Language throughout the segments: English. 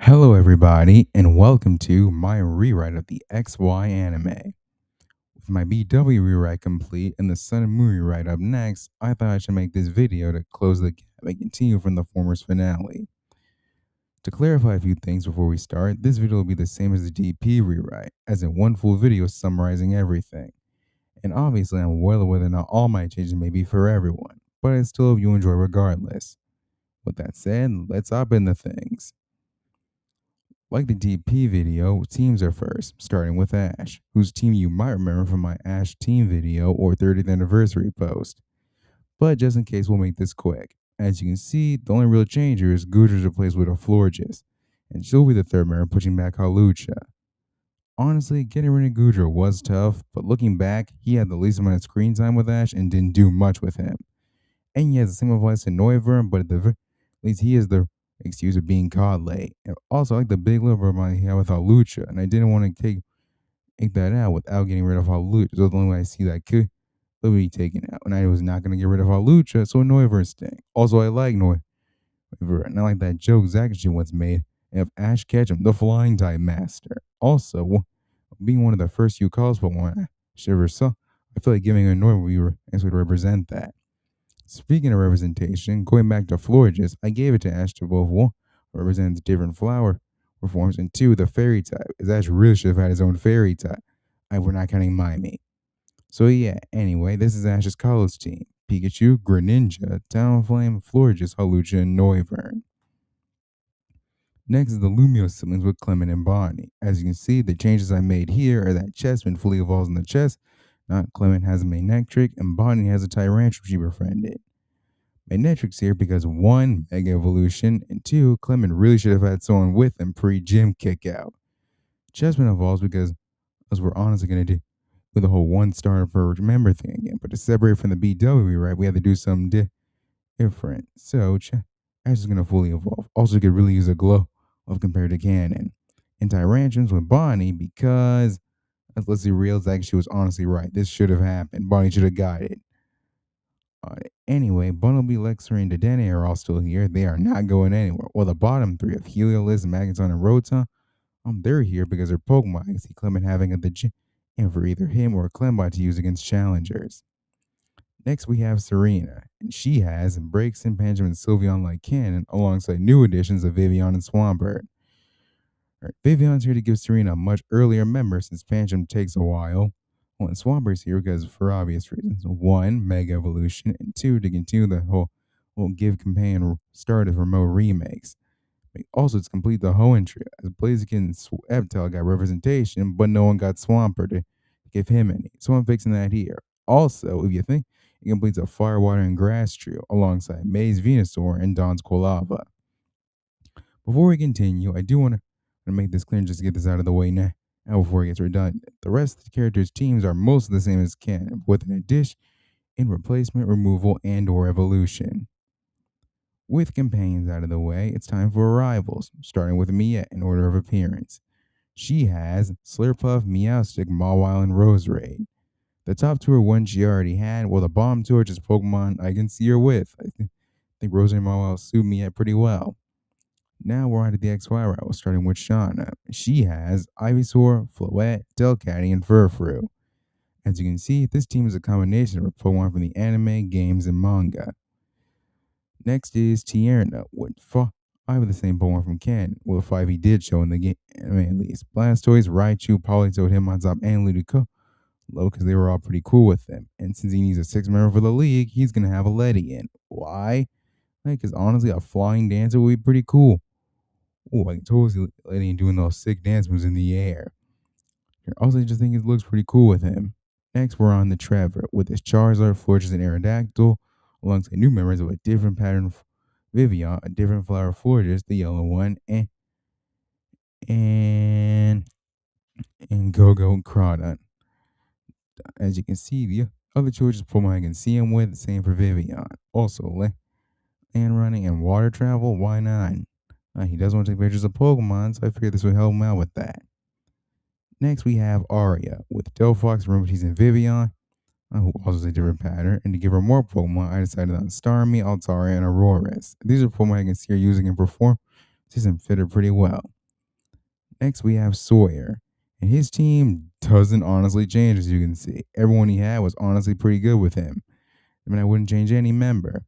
Hello, everybody, and welcome to my rewrite of the XY anime. With my BW rewrite complete and the Sun and Moon rewrite up next, I thought I should make this video to close the gap and continue from the former's finale. To clarify a few things before we start, this video will be the same as the DP rewrite, as in one full video summarizing everything. And obviously, I'm well aware that not all my changes may be for everyone, but I still hope you enjoy regardless. With that said, let's hop into things. Like the DP video, teams are first, starting with Ash, whose team you might remember from my Ash team video or 30th anniversary post. But just in case, we'll make this quick. As you can see, the only real change here is Guja's replaced with a Florges, and she'll be the third member pushing back Halucha. Honestly, getting rid of Gujar was tough, but looking back, he had the least amount of screen time with Ash and didn't do much with him. And he has the same applies to Noivern, but at the very least, he is the excuse of being caught late. And also, I like the big liver he had with Lucha, and I didn't want to take that out without getting rid of Lucha. So the only way I see that could be taken out, and I was not going to get rid of Lucha, so Noivern staying. Also, I like Noivern, and I like that joke Zack actually once made of Ash Ketchum, the flying type master. Also, being one of the first few calls for one Shiver, so I feel like giving a Noivern would represent that. Speaking of representation, going back to Florges, I gave it to Ash to both one, represents different flower forms, and two, the fairy type, as Ash really should have had his own fairy type. We're not counting Mimey. So yeah, anyway, this is Ash's Kalos team. Pikachu, Greninja, Talonflame, Florges, Halucha, and Noivern. Next is the Lumiose siblings with Clemont and Bonnie. As you can see, the changes I made here are that Chessman fully evolves in the chest, not Clemont has a Manectric, and Bonnie has a Tyrantrum she befriended. Manectric's here because one, Mega Evolution, and two, Clemont really should have had someone with him pre-gym kickout. Chessman evolves because, as we're honestly going to do with the whole one star per remember thing again, but to separate from the BW, right, we have to do something different. So, Ash is going to fully evolve. Also, could really use a glow of compared to Cannon. And Tyrantrums with Bonnie because, let's see, real, Zach, she was honestly right. This should have happened. Bonnie should have got it. Anyway, Bumblebee, Lexer, and Dedenne are all still here. They are not going anywhere. Well, the bottom three of Heliolisk, Magaton, and Rotom, they're here because they're Pokemon I can see Clemont having at the gym, and for either him or Clemont to use against challengers. Next, we have Serena, and she has Braixen, Pancham, and Sylveon like Cannon, alongside new additions of Vivian and Swampert. Vivian's here to give Serena a much earlier member since Pancham takes a while. Well, and Swampert's here because for obvious reasons. One, Mega Evolution, and two, to continue the whole give companion start of remote remakes. Also, to complete the Hoenn trio, as Blaziken and Sceptile got representation, but no one got Swampert to give him any. So I'm fixing that here. Also, if you think, it completes a Fire, Water, and Grass trio alongside May's Venusaur and Dawn's Quilava. Before we continue, I do want to make this clear and just get this out of the way now. And before it gets redundant, the rest of the characters' teams are most the same as canon, with an addition in replacement, removal, and or evolution. With companions out of the way, it's time for arrivals, starting with Mia in order of appearance. She has Slurpuff, Meowstic, Mawile, and Roserade. The top two are ones she already had, while the bottom two are just Pokemon I can see her with. I think Roserade and Mawile suit Mia pretty well. Now we're on to the XY route, starting with Shauna. She has Ivysaur, Floette, Delcatty, and Furfrou. As you can see, this team is a combination of Pokemon from the anime, games, and manga. Next is Tierna, with 5 of the same Pokemon from Ken, well, 5 he did show in the game, at least. Blastoise, Raichu, Politoed, Hitmontop, and Ludicolo, because they were all pretty cool with them. And since he needs a 6th member for the league, he's going to have a Ledian. Why? Because honestly, a flying dancer would be pretty cool. Oh, I can totally see Ledian doing those sick dance moves in the air. Also, I just think it looks pretty cool with him. Next, we're on the Trevor, with his Charizard, Florges, and Aerodactyl, alongside new members of a different pattern of Vivian, a different flower Florges, the yellow one, and Go-Go and Crawdon. As you can see, the other choices Pokemon I can see him with, same for Vivian. Also, land running and water travel, why not? He does want to take pictures of Pokemon, so I figured this would help him out with that. Next, we have Aria, with Delphox, remember she's in Vivian, who also has a different pattern, and to give her more Pokemon, I decided on Starmie, Altaria, and Aurorus. These are Pokemon I can see her using in Perform. This doesn't fit her pretty well. Next, we have Sawyer. And his team doesn't honestly change, as you can see. Everyone he had was honestly pretty good with him. I mean, I wouldn't change any member.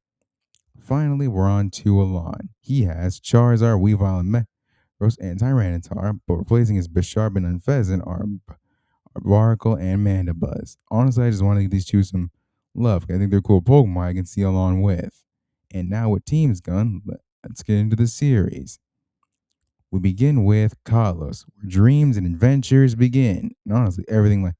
Finally, we're on to Alon. He has Charizard, Weavile, and Megros, and Tyranitar, but replacing his Bisharp and Unfezant are Baracle and Mandibuzz. Honestly, I just want to give these two some love. I think they're cool Pokemon I can see along with. And now with Team's Gun, let's get into the series. We begin with Kalos, where dreams and adventures begin. And honestly, everything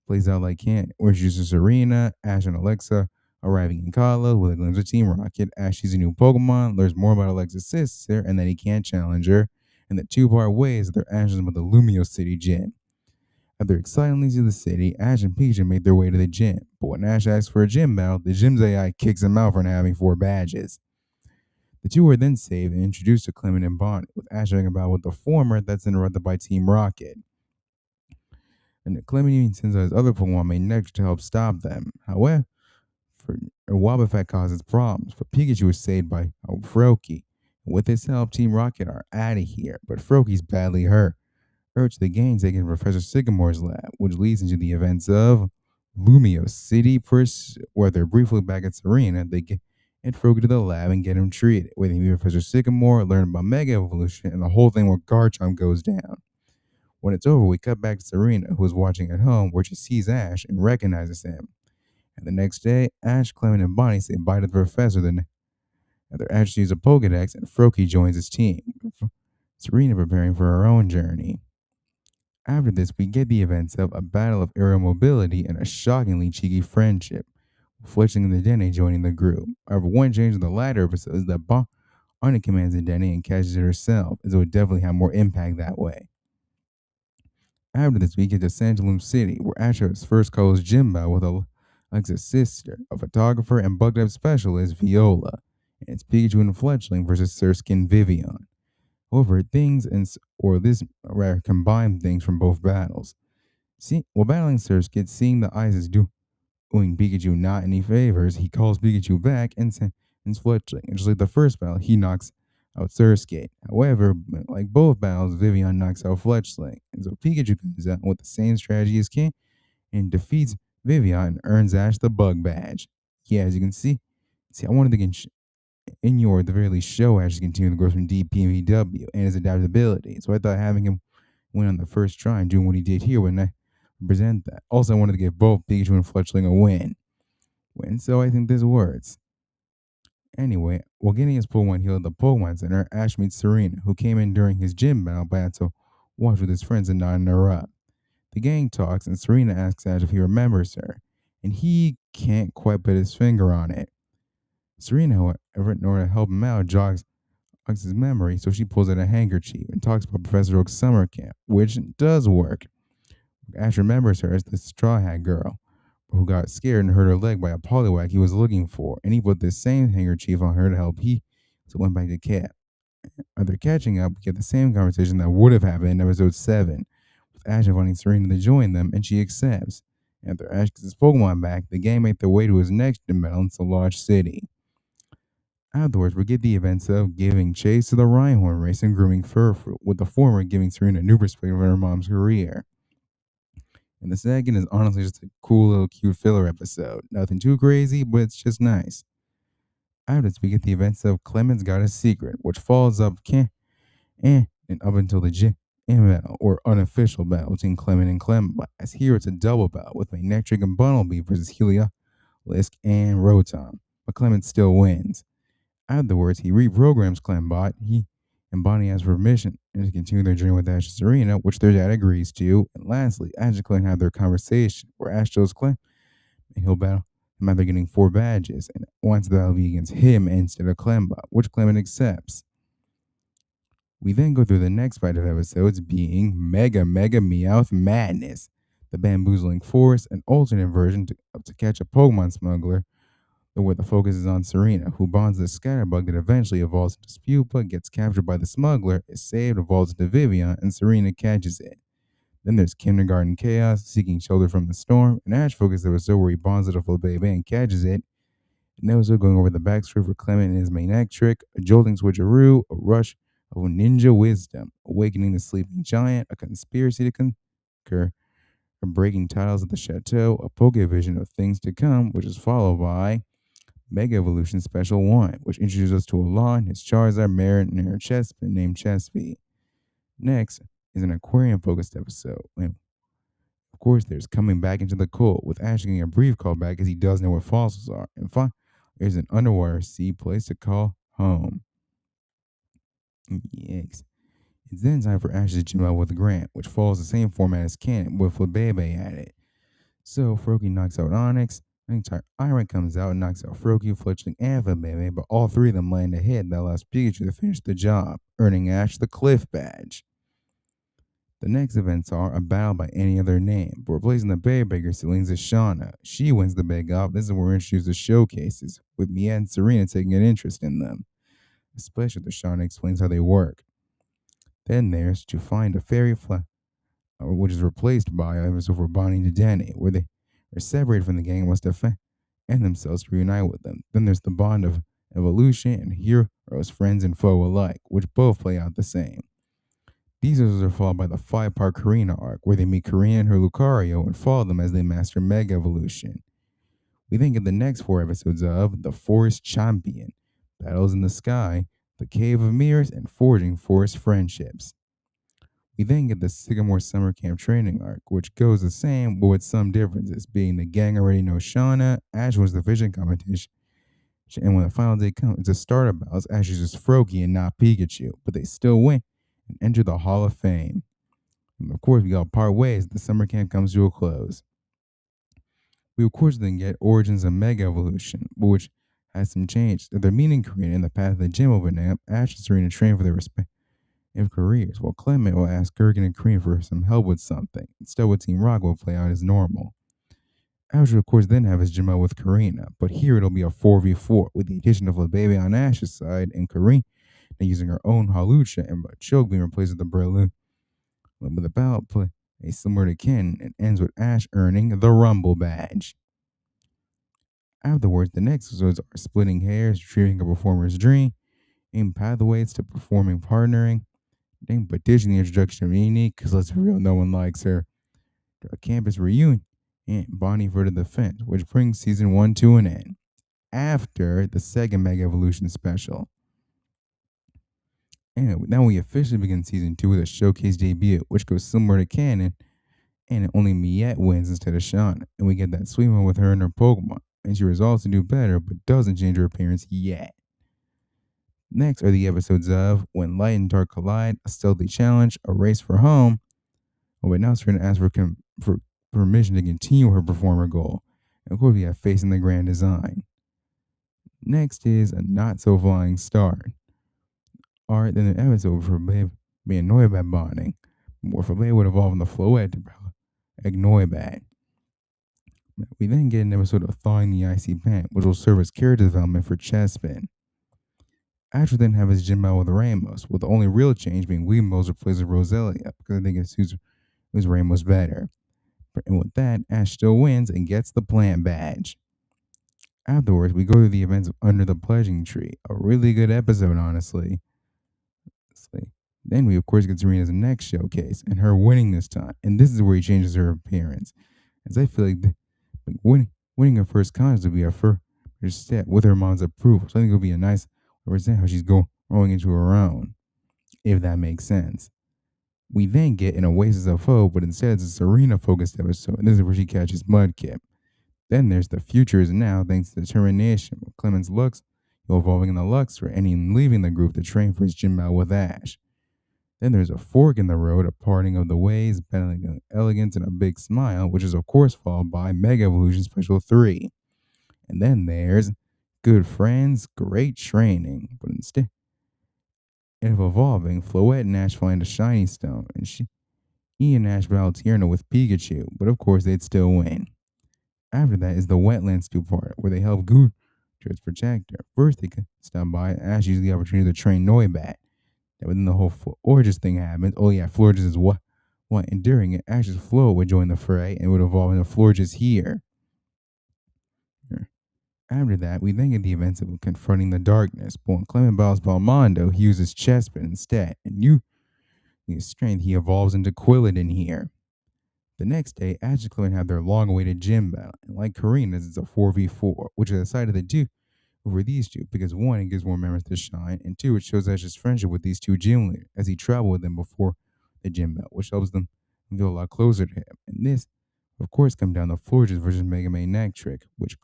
plays out like can. We're introduced Serena, Ash, and Alexa arriving in Kalos with a glimpse of Team Rocket. Ash sees a new Pokemon, learns more about Alexa's sister, and that he can't challenge her. And the two part ways their actions with the Lumiose City Gym. After excitedly to the city, Ash and Pikachu make their way to the gym. But when Ash asks for a gym battle, the gym's AI kicks him out for not having 4 badges. The two are then saved and introduced to Clemont and Bonnie, with Ash having a battle with the former that's interrupted by Team Rocket. And Clemont even sends out his other Pokemon made next to help stop them. However, Wobbuffet causes problems, but Pikachu is saved by Froakie. With his help, Team Rocket are out of here, but Froakie's badly hurt. Urge the gang taken to Professor Sycamore's lab, which leads into the events of Lumiose City Pursuit, where they're briefly back at Serena. They get Froakie to the lab and get him treated. Where they meet Professor Sycamore, learn about Mega Evolution, and the whole thing where Garchomp goes down. When it's over, we cut back to Serena, who is watching at home, where she sees Ash and recognizes him. And the next day, Ash, Clement, and Bonnie say bye to the professor. Then after Ash uses a Pokedex, and Froakie joins his team. Serena preparing for her own journey. After this, we get the events of a battle of aerial mobility and a shockingly cheeky friendship, with Fletchling and the Dene joining the group. However, one change in the latter episode is that Bonnie commands the Dene and catches it herself, as it would definitely have more impact that way. After this, we get to Santalum City, where Ash has first calls gym battle with Alexa's sister, a photographer and bugged up specialist, Viola, and it's Pikachu and Fletchling versus Surskit and Vivian. However, things or this rather combined things from both battles. While battling Surskit, seeing the ice is doing Pikachu not any favors, he calls Pikachu back and sends Fletchling. And just like the first battle, he knocks out Surskit. However, like both battles, Vivian knocks out Fletchling. And so Pikachu comes out with the same strategy as King and defeats Vivian and earns Ash the Bug Badge. Yeah, as you can see, I wanted to get in your at the very least show Ash continue to grow from DP and VW and his adaptability. So I thought having him win on the first try and doing what he did here would not represent that. Also, I wanted to give both Pikachu and Fletchling a win. So I think this works. Anyway, while getting his Pokemon healed at the Pokemon Center, Ash meets Serena, who came in during his gym battle but had to watch with his friends and not interrupt. The gang talks, and Serena asks Ash if he remembers her, and he can't quite put his finger on it. Serena, however, in order to help him out, jogs his memory, so she pulls out a handkerchief and talks about Professor Oak's summer camp, which does work. Ash remembers her as the Straw Hat Girl, who got scared and hurt her leg by a Poliwag he was looking for, and he put the same handkerchief on her to help so went back to camp. After catching up, we get the same conversation that would have happened in episode 7, with Ash inviting Serena to join them, and she accepts. After Ash gets his Pokemon back, the gang make their way to his next gym battle in Solage City. Afterwards, we get the events of giving chase to the Rhyhorn race and grooming Furfrou, with the former giving Serena a new perspective on her mom's career. And the second is honestly just a cool little cute filler episode. Nothing too crazy, but it's just nice. After this, we get the events of Clement's Got a Secret, which follows up and up until the gym battle, or unofficial battle between Clement and Clem. But as here, it's a double battle with Manectric and Bunnelby versus Heliolisk and Rotom. But Clement still wins. Afterwards, he reprograms Clembot. He and Bonnie asks for permission to continue their journey with Ash and Serena, which their dad agrees to. And lastly, Ash and Clem have their conversation, where Ash shows Clem and he'll battle him after getting 4 badges, and wants the battle be against him instead of Clembot, which Clement accepts. We then go through the next 5 of episodes, being Mega Meowth Madness, the Bamboozling Forest, an alternate version to catch a Pokemon smuggler, where the focus is on Serena, who bonds the Scatterbug that eventually evolves into Spupa, gets captured by the smuggler, is saved, evolves into Vivian, and Serena catches it. Then there's Kindergarten Chaos, seeking shelter from the storm, an Ash focused episode where he bonds it off a baby and catches it. An episode going over the backstory for Clement and his main act trick, a jolting switcheroo, a rush of ninja wisdom, awakening the sleeping giant, a conspiracy to conquer, a breaking tiles of the chateau, a Pokevision of things to come, which is followed by Mega Evolution Special 1, which introduces us to Alon, his Charizard, Marinara Chespin named Chespy. Next is an aquarium focused episode. And of course, there's coming back into the cold, with Ash getting a brief callback as he does know what fossils are. And finally, there's an underwater sea place to call home. Yikes. It's then time for Ash's gym out with Grant, which follows the same format as Canon, with Flabebe at it. So Froakie knocks out Onyx, entire Iron comes out and knocks out Froakie, Fletchling, and Flabebe, but all three of them land a hit that allows Pikachu to finish the job, earning Ash the Cliff Badge. The next events are a battle by any other name, but replacing the Berry Breaker ceilings is Shauna. She wins the big off. This is where we're introduced to showcases, with Mia and Serena taking an interest in them, especially the Shauna explains how they work. Then there's to find a fairy flag, which is replaced by an episode for Bonnie to Danny, where they are separated from the gang and must defend and themselves to reunite with them. Then there's the bond of evolution and heroes, friends, and foe alike, which both play out the same. These episodes are followed by the 5-part Karina arc, where they meet Karina and her Lucario and follow them as they master Mega Evolution. We then get the next 4 episodes of The Forest Champion, Battles in the Sky, The Cave of Mirrors, and Forging Forest Friendships. We then get the Sycamore Summer Camp training arc, which goes the same but with some differences, being the gang already knows Shauna, Ash wins the vision competition, and when the final day comes, it's a starter battles, Ash uses Froakie and not Pikachu, but they still win and enter the Hall of Fame. And of course, we got part ways. The summer camp comes to a close. We of course then get Origins of Mega Evolution, which has some change. They're meeting Karina in the path of the gym overnight. Ash and Serena train for their respective careers, while Clemont will ask Gergen and Karina for some help with something. Instead, with Team Rock will play out as normal. Ash will of course then have his gym out with Karina, but here it'll be a 4v4 with the addition of a baby on Ash's side and Karina using her own Halucha and Choke being replaced with the Breloom. With the battle play similar to Ken, and ends with Ash earning the Rumble Badge. Afterwards, the next episodes are Splitting Hairs, Retrieving a Performer's Dream, and Pathways to Performing Partnering, but ditching the introduction of Unique, because let's be real, no one likes her. A campus reunion, and Bonnie for the Defense, which brings season 1 to an end. After the second Mega Evolution special. And now we officially begin season 2 with a showcase debut, which goes similar to Canon, and only Miette wins instead of Shauna. And we get that sweet one with her and her Pokemon, and she resolves to do better, but doesn't change her appearance yet. Next are the episodes of When Light and Dark Collide, A Stealthy Challenge, A Race for Home. Oh, but now Serena asks for permission to continue her performer goal. And of course, we have Facing the Grand Design. Next is A Not So Flying Start. Alright, then the episode for Babe being Noibat bonding, where Babe would evolve into Floette to Noibat. We then get an episode of Thawing the Icy Pant, which will serve as character development for Chespin. Ash will then have his gym battle with Ramos, with the only real change being Weemos replaces Roselia, because I think it's who's Ramos better. And with that, Ash still wins and gets the plant badge. Afterwards, we go to the events of Under the Pledging Tree, a really good episode, honestly. Then we, of course, get Serena's next showcase, and her winning this time. And this is where he changes her appearance. As I feel like winning her first contest would be her first step with her mom's approval. So I think it'll be a nice represent how she's growing into her own, if that makes sense. We then get an Oasis of Hope, but instead it's a Serena-focused episode, and this is where she catches Mudkip. Then there's The Future Is Now, thanks to Determination, with Clement's Lux evolving in the Luxray, and even leaving the group to train for his gym battle with Ash. Then there's A Fork in the Road, A Parting of the Ways, Battling Elegance, and A Big Smile, which is of course followed by Mega Evolution Special 3. And then there's Good Friends, Great Training, but instead of evolving, Floette and Ash find a shiny stone, and he and Ash battle Tierno with Pikachu, but of course they'd still win. After that is the Wetlands 2-part, where they help Gujar's protector. First they can stop by, and Ash uses the opportunity to train Noibat. But then the whole Florges thing happens. Oh yeah, Florges is what? And during it, Ash's Float would join the fray and would evolve into Florges here. After that, we then get the events of Confronting the Darkness, but when Clement battles Balmondo, he uses Chespin instead, and His strength, he evolves into Quilladin here. The next day, Ash and Clement have their long-awaited gym battle, and like Karina's, it's a 4v4, which I decided to do over these two because one, it gives more members to shine, and two, it shows Ash's friendship with these two gym leaders as he traveled with them before the gym battle, which helps them feel a lot closer to him. And this, of course, comes down to Forges versus Mega Man neck trick, which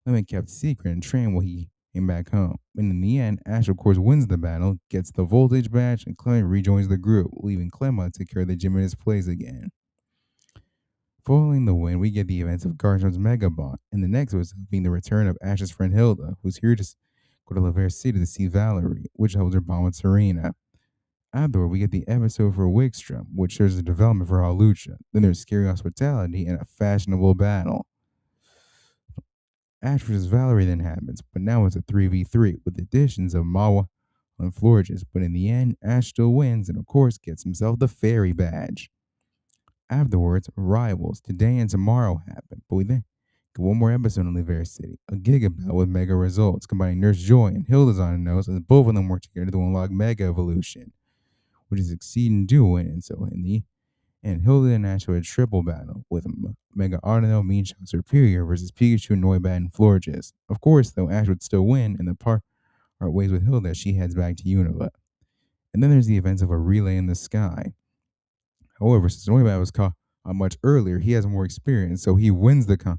Clement kept secret and trained while he came back home. And in the end, Ash, of course, wins the battle, gets the Voltage badge, and Clement rejoins the group, leaving Clement to take care of the gym in his place again. Following the win, we get the events of Garchom's Megabot, and the next was being the return of Ash's friend Hilda, who's here to go to Laver City to see Valerie, which helps her bond with Serena. Afterward, we get the episode for Wigstrom, which shows the development for Halucha. Then there's Scary Hospitality and a fashionable battle. Ash vs. Valerie then happens, but now it's a 3v3 with additions of Mawa and Florges. But in the end, Ash still wins and, of course, gets himself the Fairy badge. Afterwards, Rivals, today and tomorrow happen, but we then get one more episode in Laver City, a Gigabell with Mega Results, combining Nurse Joy and Hilda's on the nose as both of them work together to unlock Mega Evolution, which is succeed in doing, and so in the end, Hilda and Ash have a triple battle with Mega Ardenel, Mean Child Superior versus Pikachu, Noibat, and Florges. Of course, though, Ash would still win, and the part ways with Hilda as she heads back to Unova. And then there's the events of a relay in the sky. However, since Noibat was caught much earlier, he has more experience, so he wins the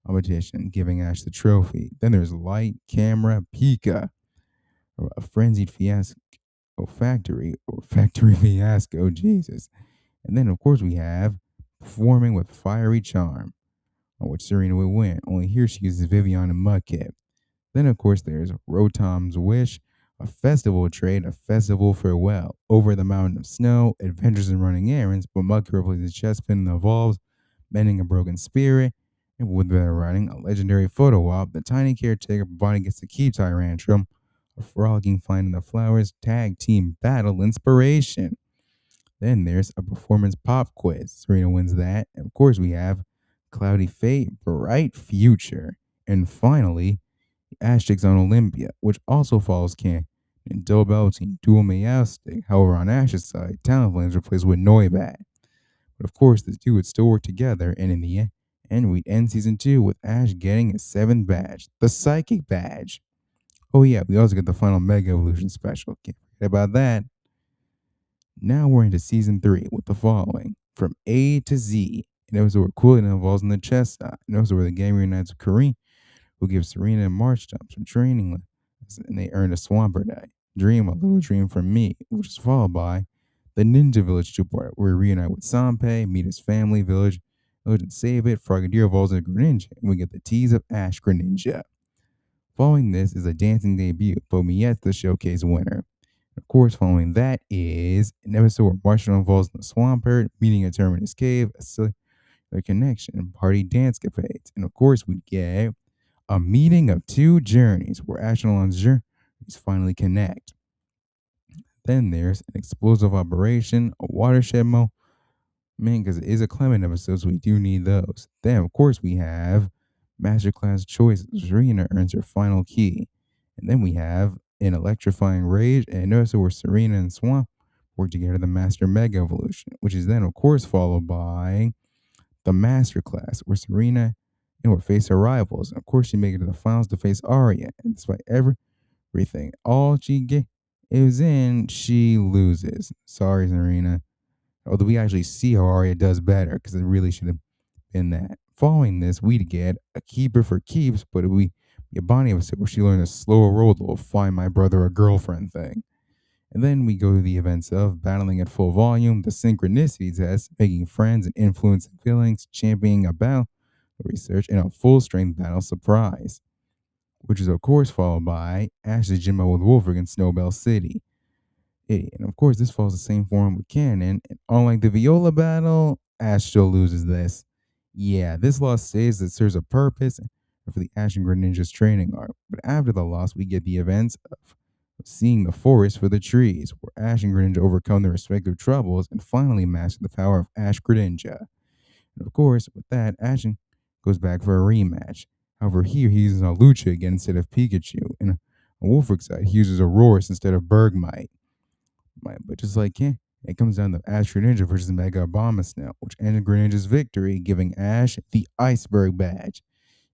competition, giving Ash the trophy. Then there's Light, Camera, Pika, a frenzied fiasco factory fiasco, Jesus. And then, of course, we have Performing with Fiery Charm, on which Serena would win. Only here she uses Vivian and Mudkip. Then, of course, there's Rotom's Wish, a festival trade, a festival farewell, Over the Mountain of Snow, Adventures in Running Errands, but Mudkip replaces Chespin and evolves, Mending a Broken Spirit, and with better writing, a legendary photo op, the Tiny Caretaker providing gets to keep Tyrantrum, a frolicking find in the flowers, tag team battle inspiration. Then there's a performance pop quiz. Serena wins that. And of course, we have Cloudy Fate, Bright Future. And finally, Ash takes on Olympia, which also follows Can and Double Belting, Dual Meowstic. However, on Ash's side, Talonflame is replaced with Noibat. But of course, the two would still work together, and in the end, we'd end season 2 with Ash getting his 7th badge, the Psychic badge. Oh yeah, we also get the final Mega Evolution special. Can't forget about that. Now we're into season 3 with the following: From A to Z. An episode where Quilladin involves in the chess stop. An episode where the gang reunites with Kareem, who gives Serena and March some training lessons, and they earn a Swampert Die. Dream, a little dream from me, which is followed by the Ninja Village 2-part, where we reunite with Sanpei, meet his family, village and save it. Frogadier evolves into Greninja, and we get the tease of Ash Greninja. Following this is a dancing debut, but Miette's the showcase winner. Of course, following that is an episode where Marshall involves in the Swampert, meeting a Terminus Cave, a cellular connection, party dance capades. And of course, we get a meeting of two journeys where Ash and Alon's journeys finally connect. Then there's an explosive operation, a watershed moment, because it is a Clemont episode, so we do need those. Then, of course, we have Masterclass Choices. Serena earns her final key. And then we have an electrifying rage, and notice where Serena and Swamp work together the Master Mega Evolution, which is then, of course, followed by the Masterclass, where Serena would face her rivals. And of course, she made it to the finals to face Arya, and despite everything, all she is in, she loses. Sorry, Serena. Although we actually see how Arya does better, because it really should have been that. Following this, we'd get a keeper for keeps, but we a Bonnie episode where she learned a slower roll to find my brother a girlfriend thing. And then we go to the events of battling at full volume, the synchronicity test, making friends and influencing feelings, championing a battle research, and a full strength battle surprise, which is of course followed by Ash's gym with Wolfric in Snowbell City. And of course, this follows the same form with Canon, and unlike the Viola battle, Ash still loses this. Yeah, this loss says that serves a purpose for the Ash and Greninja's training arc. But after the loss, we get the events of seeing the forest for the trees, where Ash and Greninja overcome their respective troubles and finally master the power of Ash Greninja. And of course, with that, Ash goes back for a rematch. However, here he uses a Lucha again instead of Pikachu. And on Wolfric's side, he uses Aurorus instead of Bergmite. But just like It comes down to Ash Greninja versus Mega Abomasnow, which ended Greninja's victory, giving Ash the Iceberg Badge,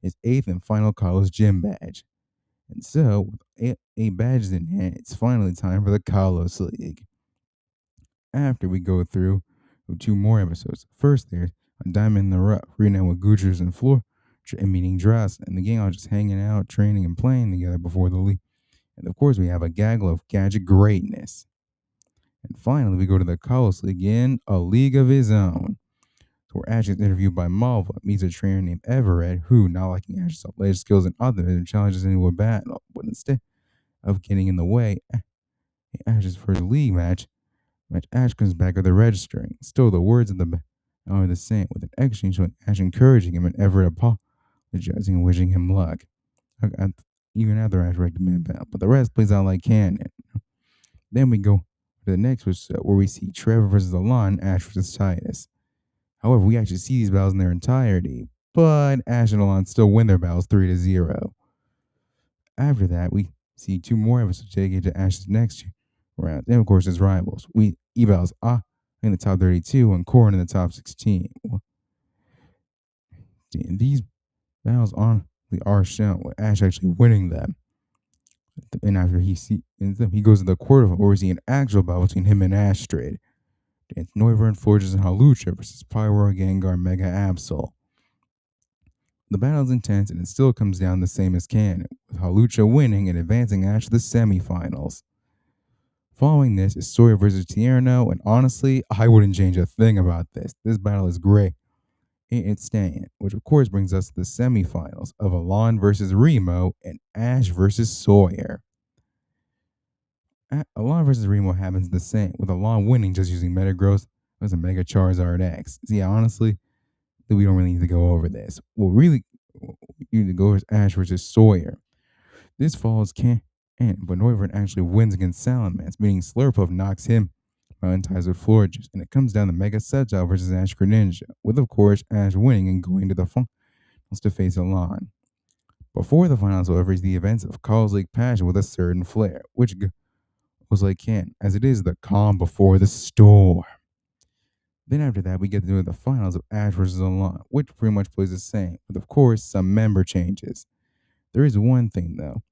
his eighth and final Kalos Gym badge. And so, with eight badges in hand, it's finally time for the Kalos League. After we go through two more episodes. First, there's a Diamond in the Rough, reading with Gujas and Floor, and meeting Drast, and the gang all just hanging out, training, and playing together before the league. And of course, we have a gaggle of gadget greatness. And finally, we go to the Kalos League in A League of His Own. So where Ash is interviewed by Malva, meets a trainer named Everett, who, not liking Ash's alleged skills and optimism, challenges into a battle. But instead of getting in the way, Ash's first league match, Ash comes back with the registering. Still, the words of the battle are the same, with an exchange showing Ash encouraging him and Everett apologizing and wishing him luck. Even after Ash recommended battle, but the rest plays out like canon. Then we go to the next episode where we see Trevor versus Alon, Ash versus Titus. However, we actually see these battles in their entirety, but Ash and Alon still win their battles 3-0. After that, we see two more episodes dedicated to Ash's next round, and of course his rivals. We evals in the top 32 and Corrin in the top 16. These battles honestly are shown with Ash actually winning them. And after he goes to the quarterfinal, where we see an actual battle between him and Astrid. It's Noivern, Forges, and Halucha versus Pyro, Gengar, Mega Absol. The battle is intense, and it still comes down the same as canon, with Halucha winning and advancing Ash to the semifinals. Following this is Sawyer versus Tierno, and honestly, I wouldn't change a thing about this. This battle is great. It's staying, which of course brings us to the semifinals of Alon versus Remo and Ash versus Sawyer. Alon versus Remo happens the same, with Alon winning just using Metagross as a Mega Charizard X. See, honestly, we don't really need to go over this. What really you need to go is Ash versus Sawyer. This follows but Noivern actually wins against Salamence, meaning Slurpuff knocks him ties with Florges, and it comes down to Mega Sceptile versus Ash Greninja, with of course Ash winning and going to the finals to face Alon. Before the finals, however, is the events of Kalos League Passion with a certain flair, which was like Ken, as it is the calm before the storm. Then after that, we get to do the finals of Ash versus Alon, which pretty much plays the same, with of course some member changes. There is one thing though.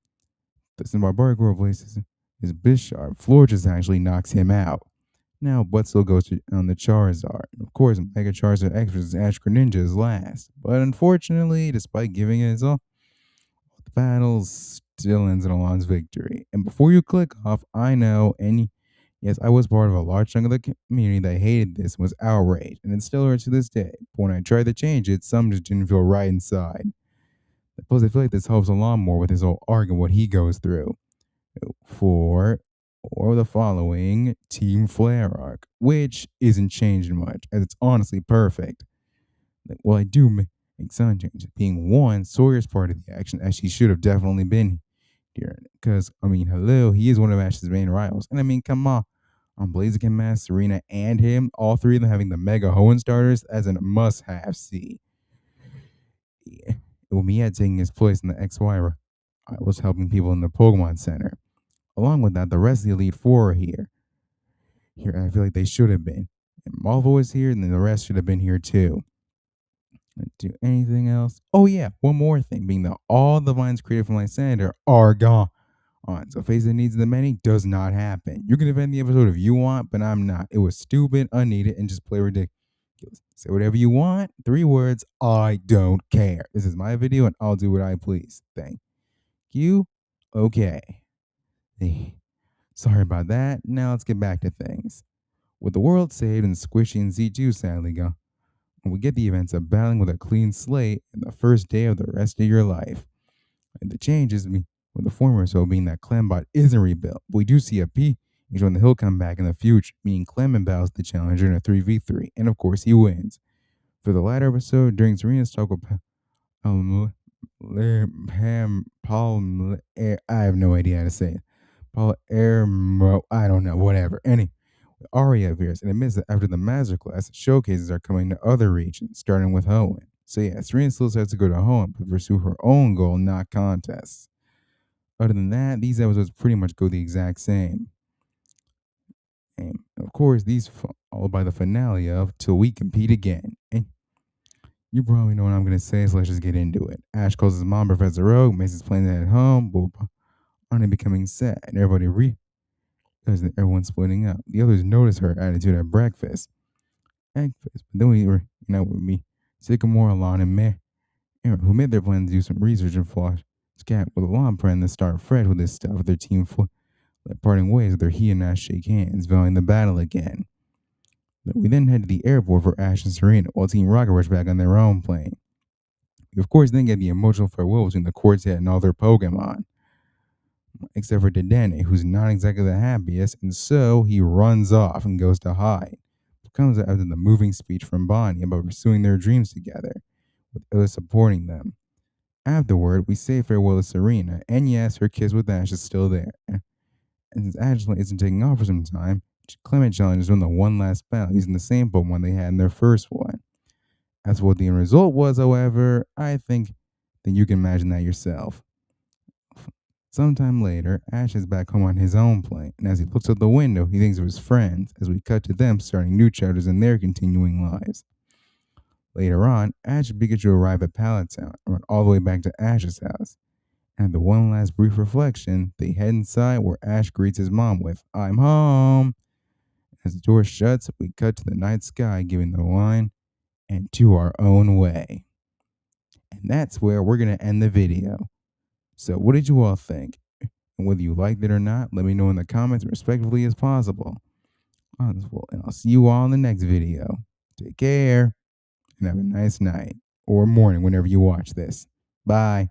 Since Barbaric replaces his Bisharp, Florges actually knocks him out. Now, Butt still goes on the Charizard. Of course, Mega Charizard X versus Ash Greninja is last. But unfortunately, despite giving it his all, the battle still ends in Alon's victory. And before you click off, I know, and yes, I was part of a large chunk of the community that hated this and was outraged, and it still hurts to this day. But when I tried to change it, some just didn't feel right inside. Plus, I feel like this helps Alon more with his whole arc and what he goes through. Or the following Team Flare arc, which isn't changed much, as it's honestly perfect. Well, I do make some changes. Being one, Sawyer's part of the action, as he should have definitely been here. Because, hello, he is one of Ash's main rivals. And come on Blaziken, Mask, Serena, and him, all three of them having the Mega Hoenn starters as a must-have. See, with Mia taking his place in the XY, I was helping people in the Pokemon Center. Along with that, the rest of the Elite Four are here. I feel like they should have been. And Malvo was here, and then the rest should have been here too. Do anything else? Oh yeah, one more thing, being that all the vines created from Lysander are gone. So face the needs of the many does not happen. You can defend the episode if you want, but I'm not. It was stupid, unneeded, and just play ridiculous. Say whatever you want. 3 words, I don't care. This is my video, and I'll do what I please. Thank you. Okay. Sorry about that. Now let's get back to things. With the world saved and Squishy and Z2 sadly gone, we get the events of battling with a clean slate and the first day of the rest of your life. And the changes with the former so being that Clemont isn't rebuilt, but we do see a P when the hill come back in the future, meaning Clemont battles the challenger in a 3v3, and of course he wins. For the latter episode, during Serena's talk with I have no idea how to say it. I don't know, whatever. Anyway, Arya appears and admits that after the masterclass, showcases are coming to other regions, starting with Hoenn. So yeah, Serena still has to go to Hoenn to pursue her own goal, not contests. Other than that, these episodes pretty much go the exact same. And of course, these followed by the finale of Till We Compete Again. And you probably know what I'm going to say, so let's just get into it. Ash calls his mom Professor Oak, makes his plan at home, but on it becoming sad, and everybody realizes that everyone's splitting up. The others notice her attitude at breakfast. But then we were, with me, Sycamore, Alon, and Meh, who made their plans to do some research and flash Scat with Alon plan to start fresh with his stuff with their team like parting ways where he and Ash shake hands, vowing the battle again. But we then head to the airport for Ash and Serena, while Team Rocket rush back on their own plane. We of course then get the emotional farewell between the quartet and all their Pokemon, except for Dedenne, who's not exactly the happiest, and so he runs off and goes to hide. It comes after the moving speech from Bonnie about pursuing their dreams together, with others supporting them. Afterward, we say farewell to Serena, and yes, her kiss with Ash is still there. And since Angela isn't taking off for some time, Clemont challenges them to one last battle using the same Pokemon they had in their first one. As for what the end result was, however, I think that you can imagine that yourself. Sometime later, Ash is back home on his own plane, and as he looks out the window, he thinks of his friends as we cut to them starting new chapters in their continuing lives. Later on, Ash and Pikachu arrive at Pallet Town and run all the way back to Ash's house. And the one last brief reflection, they head inside where Ash greets his mom with, "I'm home." As the door shuts, we cut to the night sky giving the line, "and to our own way." And that's where we're going to end the video. So what did you all think? And whether you liked it or not, let me know in the comments respectively as possible. And I'll see you all in the next video. Take care and have a nice night or morning whenever you watch this. Bye.